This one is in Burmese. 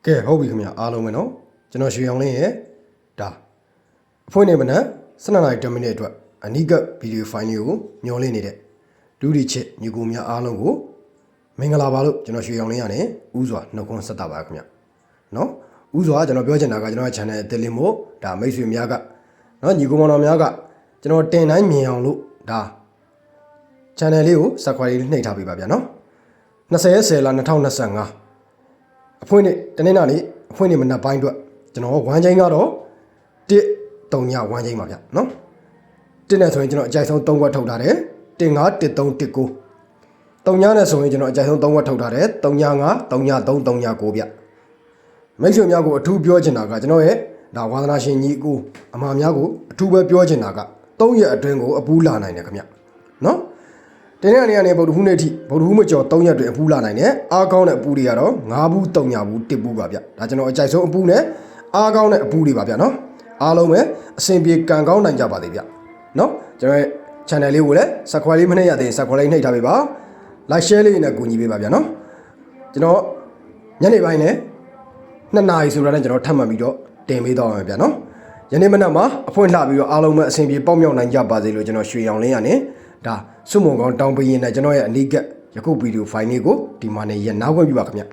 ကဲဟုတ်ပြီခင်ဗျအားလုံးပဲเนาะကျွန်တော်ရွှေအောင်လင်းရဲ့ဒါအဖွင့်နေမနက်12 နာရီ 10 မိနစ်အတွက်အနိကဗီဒီယိုဖိုင်လေးကိုညှော်လင့်နေတဲ့ဒုတိချစ်ညီကိုများအားလုံးကိုမင်္ဂလာပါလို့ကျွန်တော်ရွှေအောင်လင်းရနေဥစွာနှုတ်ခွန်းဆက်တာပါခင်ဗျเนาะဥစွာကျွန်တော်ပြောချင်တာကကျွန်တော်ရဲ့ channel အသစ်လေးမို့ဒါမိတ်ဆွေများကเนาะညီကိုမောင်တော်များကကျွန်တော်တင်တိုင်းမြင်အောင်လို့ဒါ channel လေးကို subscribe လေးနှိပ်ထားပေးပါဗျာเนาะ20 လ2025အဖွင့်နေတနေ့နာနေ့အဖွင့်နေမနက်ပိုင်းအတွက်ကျွန်တော်ဝမ်းချင်းကတော့1 3ညဝမ်းချင်းပါဗျနော်1နဲ့ဆိုရင်ကျွန်တော်အကြိုက်ဆုံး3ခွက်ထုတ်ထားတယ်1 5 1 3 1 9 3ညနဲ့ဆိုရင်ကျွန်တော်အကြိုက်ဆုံး3ခွက်ထုတ်ထားတယ်3ည5 3ည3 3ည9ဗျမိတ်ဆွေများကိုအထူးပြောချင်တာကကျွန်တော်ရဲ့ဒါဝါသနာရှင်ညီကိုအမှားများကိုအထူးပဲပြောချင်တာက3ရက်အတွင်းကိုအပူးလာနိုင်တယ်ခင်ဗျနော်တင်းတဲ့နေရာနဲ့ဗုဒ္ဓဟူးနေ့ထိဗုဒ္ဓဟူးမကျော်3ရက်တွင်အပူးလာနိုင်တယ်အားကောင်းတဲ့အပူတွေကတော့9ဘူး3ညဘူး1ဘူးပါဗျဒါကျွန်တော်အကြိုက်ဆုံးအပူနဲ့အားကောင်းတဲ့အပူတွေပါဗျနော်အားလုံးပဲအဆင်ပြေကံကောင်းနိုင်ကြပါသေးဗျနော်ကျွန်တော်ရဲ့ channel လေးကိုလည်း subscribe လေးမနှိပ်ရသေး subscribe လေးနှိပ်ထားပေးပါ like share လေးနဲ့ကူညီပေးပါဗျနော်ကျွန်တော်ညနေပိုင်းနဲ့2 နာရီဆိုတာနဲ့ကျွန်တော်ထပ်မှတ်ပြီးတော့တင်ပေးတော့မယ်ဗျနော်ယနေ့မနက်မှာအဖွင့်လှပြီးတော့အားလုံးပဲအဆင်ပြေပေါက်မြောက်နိုင်ကြပါစေလို့ကျွန်တော်ရွှေအောင်လင်းရနေဒါစုမုံကောင်းတောင်းပေးရင်လည်းကျွန်တော်ရဲ့အနီးကပ်ယခုဗီဒီယိုဖိုင်လေးကိုဒီမှာနေရနားခွင့်ပြုပါခင်ဗျ